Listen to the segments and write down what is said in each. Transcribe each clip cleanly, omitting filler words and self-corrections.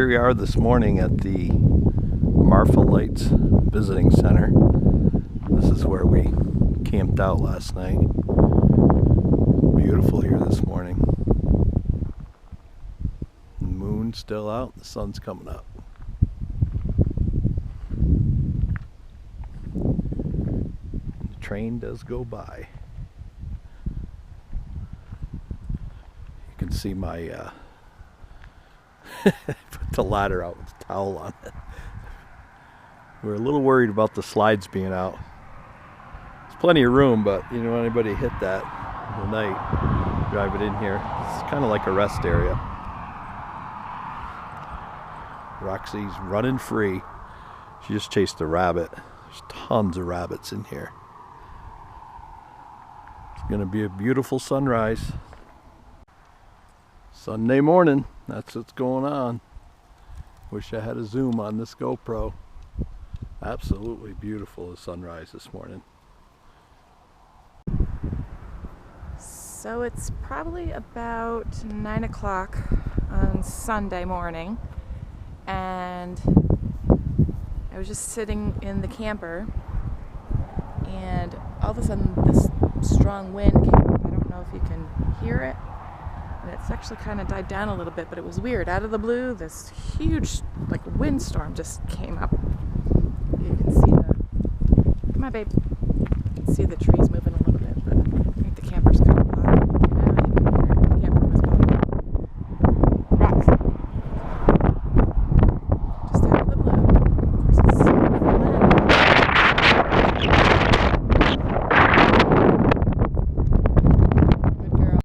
here we are this morning at the Marfa Visiting Center. This is where we camped out last night. Beautiful here this morning. The moon's still out, the sun's coming up. The train does go by. You can see my put the ladder out with a towel on it. We're a little worried about the slides being out. There's plenty of room, but you don't want anybody to hit that in the night. Drive it in here. It's kind of like a rest area. Roxy's running free. She just chased a rabbit. There's tons of rabbits in here. It's going to be a beautiful sunrise. Sunday morning. That's what's going on. Wish I had a zoom on this GoPro. Absolutely beautiful, the sunrise this morning. So it's probably about 9 o'clock on Sunday morning, and I was just sitting in the camper, and all of a sudden this strong wind came up. I don't know if you can hear it. And it's actually kind of died down a little bit, but it was weird. Out of the blue, this huge, windstorm just came up. You can see come on, babe. You can see the trees moving a little bit, but I think the camper's kind of blocked. Now you can hear it. The camper was blocked. Rocks. Just out of the blue. Of course, it's so wind. Good girl.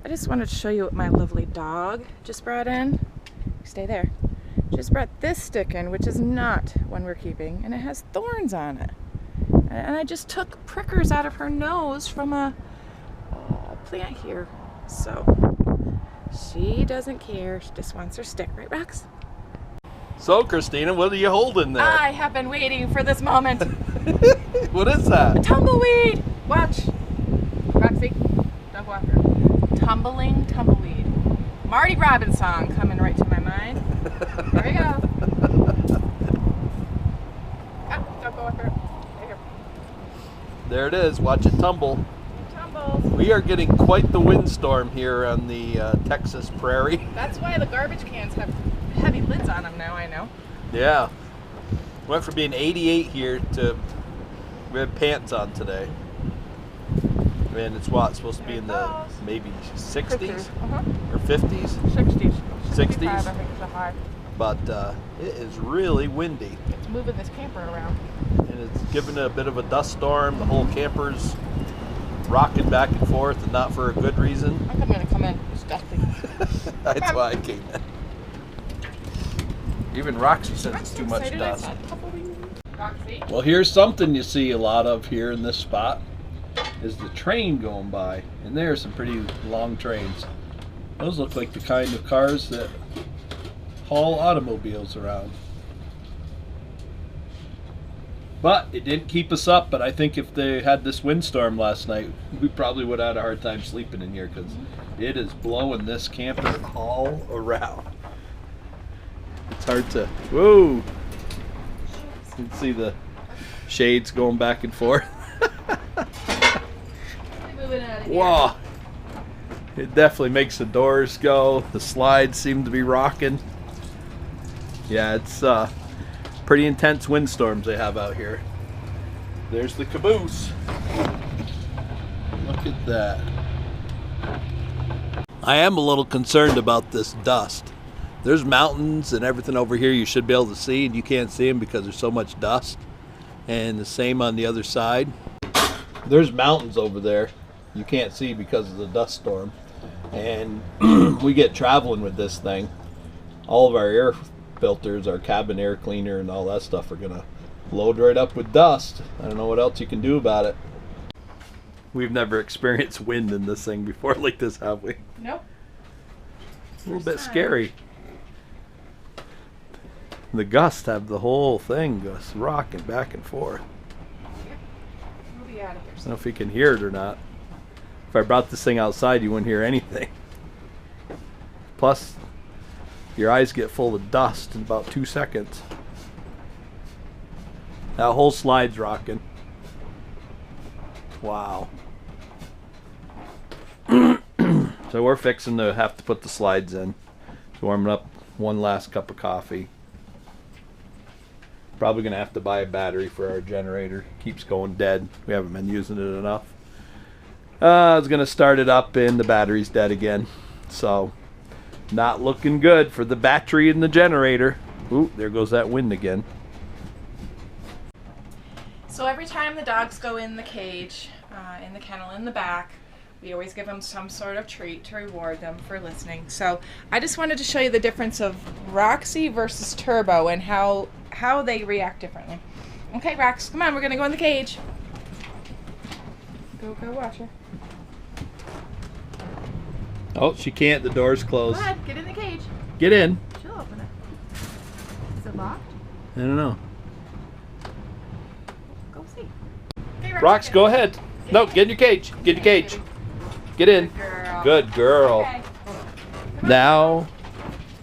I just wanted to show you what my lovely dog just brought in. Stay there. Just brought this stick in, which is not one we're keeping, and it has thorns on it. And I just took prickers out of her nose from a plant here. So she doesn't care. She just wants her stick, right, Rox? So, Christina, what are you holding there? I have been waiting for this moment. What is that? A tumbleweed. Watch, Roxy. Don't go after her. Tumbling tumbleweed. Marty Robbins song coming right to my mind. There we go. Oh, don't go after her. There. There it is. Watch it tumble. It tumbles. We are getting quite the windstorm here on the Texas prairie. That's why the garbage cans have heavy lids on them now, I know. Yeah. Went from being 88 here to we had pants on today. And it's supposed to be in the maybe 60s or 50s? 60s. 60s? I think is the high. But it is really windy. It's moving this camper around. And it's giving it a bit of a dust storm. The whole camper's rocking back and forth, and not for a good reason. I'm going to come in. It's dusty. That's why I came in. Even Roxy says it's too much dust. Roxy? Well, here's something you see a lot of here in this spot. Is the train going by, and there are some pretty long trains. Those look like the kind of cars that haul automobiles around. But it didn't keep us up, but I think if they had this windstorm last night, we probably would have had a hard time sleeping in here because it is blowing this camper all around. It's hard to, whoa! You can see the shades going back and forth. Wow, it definitely makes the doors go. The slides seem to be rocking. Yeah, it's pretty intense windstorms they have out here. There's the caboose. Look at that. I am a little concerned about this dust. There's mountains and everything over here you should be able to see, and you can't see them because there's so much dust. And the same on the other side. There's mountains over there you can't see because of the dust storm, and we get traveling with this thing. All of our air filters, our cabin air cleaner and all that stuff are gonna load right up with dust. I don't know what else you can do about it. We've never experienced wind in this thing before like this, have we? Nope. A little bit scary. The gusts have the whole thing just rocking back and forth. We'll be out of here. I don't know if you can hear it or not. If I brought this thing outside, you wouldn't hear anything. Plus, your eyes get full of dust in about 2 seconds. That whole slide's rocking. Wow. So we're fixing to have to put the slides in. Just warming up one last cup of coffee. Probably gonna have to buy a battery for our generator. Keeps going dead. We haven't been using it enough. I was gonna start it up and the battery's dead again. So not looking good for the battery in the generator. Ooh, there goes that wind again. So every time the dogs go in the cage, in the kennel in the back, we always give them some sort of treat to reward them for listening. So I just wanted to show you the difference of Roxy versus Turbo and how they react differently. Okay, Rox, come on, we're gonna go in the cage. Go watch her. Oh, she can't. The door's closed. Go ahead, get in the cage. Get in. She'll open it. Is it locked? I don't know. Go see. Okay, Rox, go ahead. No, get in your cage. Get in your cage. Get in. Good girl. Good girl. Okay. Now,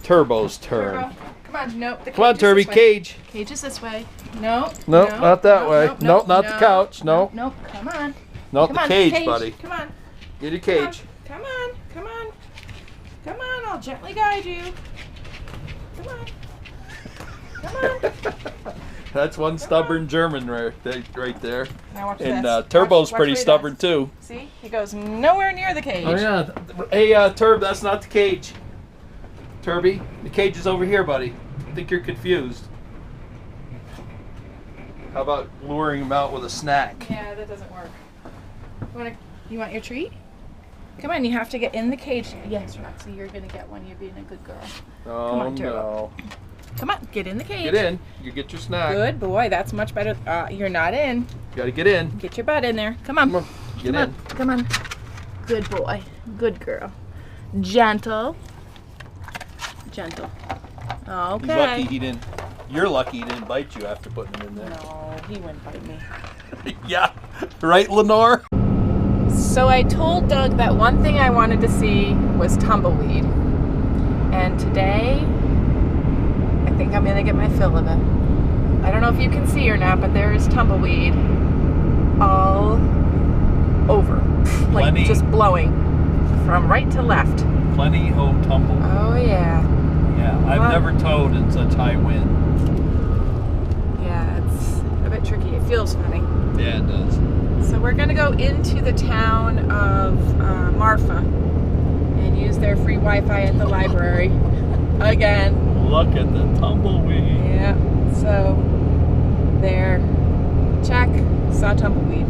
Turbo's turn. Turbo. Come on, nope. The Come on, cage is Turby, this way. cage. Cage is this way. No. Nope, not that way. Nope, not the couch. Nope. Nope. Come on. Not Come the on, cage, buddy. Come on. Get your cage. Come on. Come on. Come on. I'll gently guide you. Come on. Come on. That's one stubborn German right there. Now watch And this. Turbo's Watch pretty what he stubborn does. too. See? He goes nowhere near the cage. Oh yeah. Hey, Turb, that's not the cage. Turby, the cage is over here, buddy. I think you're confused. How about luring him out with a snack? Yeah, that doesn't work. You want your treat? Come on, you have to get in the cage. Yes, Roxy, you're gonna get one. You're being a good girl. Oh, Come on, Turbo. no. Come on, get in the cage. Get in. You get your snack. Good boy, that's much better. You're not in. You gotta get in. Get your butt in there. Come on. Come on. Get Come in. on. Come on. Good boy. Good girl. Gentle. Gentle. Okay. He's lucky he didn't. You're lucky he didn't bite you after putting him in there. No, he wouldn't bite me. Yeah. Right, Lenore? So I told Doug that one thing I wanted to see was tumbleweed. And today, I think I'm gonna get my fill of it. I don't know if you can see or not, but there is tumbleweed all over. Like Plenty. just blowing from right to left. Plenty of tumble. Oh yeah. Yeah, I've never towed in such high wind. Yeah, it's a bit tricky. It feels funny. Yeah, it does. So we're gonna go into the town of Marfa and use their free Wi-Fi at the library again. Look at the tumbleweed. Yeah. So there. Check. Saw tumbleweed.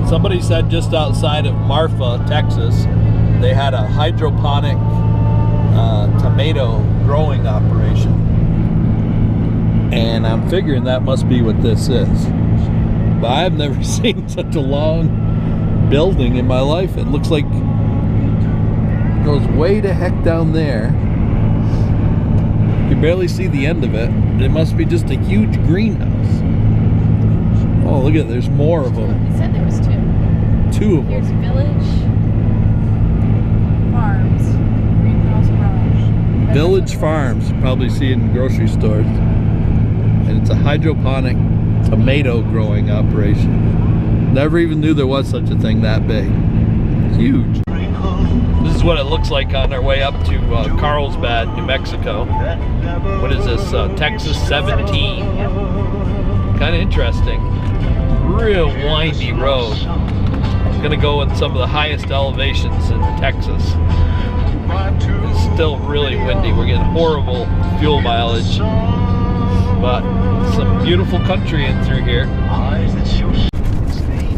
Somebody said just outside of Marfa, Texas, they had a hydroponic tomato growing operation. And I'm figuring that must be what this is. But I've never seen such a long building in my life. It looks like it goes way the heck down there. You can barely see the end of it. It must be just a huge greenhouse. Oh, look at it. There's more of them. He said there was two. Two of them. Here's Village Farms. Greenhouse Farms. Village Farms, you probably see it in grocery stores. And it's a hydroponic tomato growing operation. Never even knew there was such a thing that big. Huge. This is what it looks like on our way up to Carlsbad, New Mexico. What is this? Texas 17. Kind kind of interesting. Real windy road. It's gonna go in some of the highest elevations in Texas. It's still really windy. We're getting horrible fuel mileage, but some beautiful country in through here.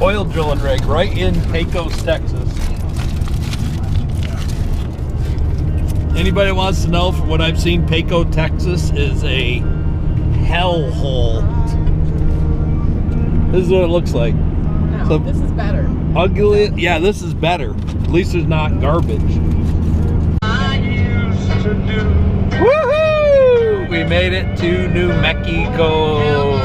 Oil drilling rig right in Pecos, Texas. Anybody wants to know, from what I've seen, Pecos, Texas is a hellhole. This is what it looks like. No, So this is better. ugly. Yeah, this is better. At least there's not garbage. Woohoo! We made it to New Mexico.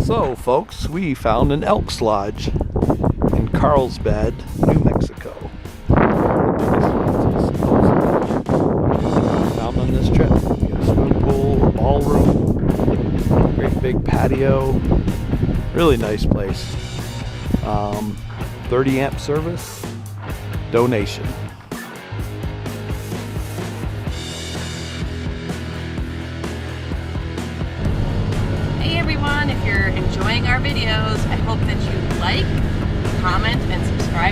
So, folks, we found an Elks Lodge in Carlsbad, New Mexico. Found on this trip. We got a swimming pool, a ballroom, great big patio. Really nice place. 30 amp service, donation. Hey everyone, if you're enjoying our videos, I hope that you like, comment, and subscribe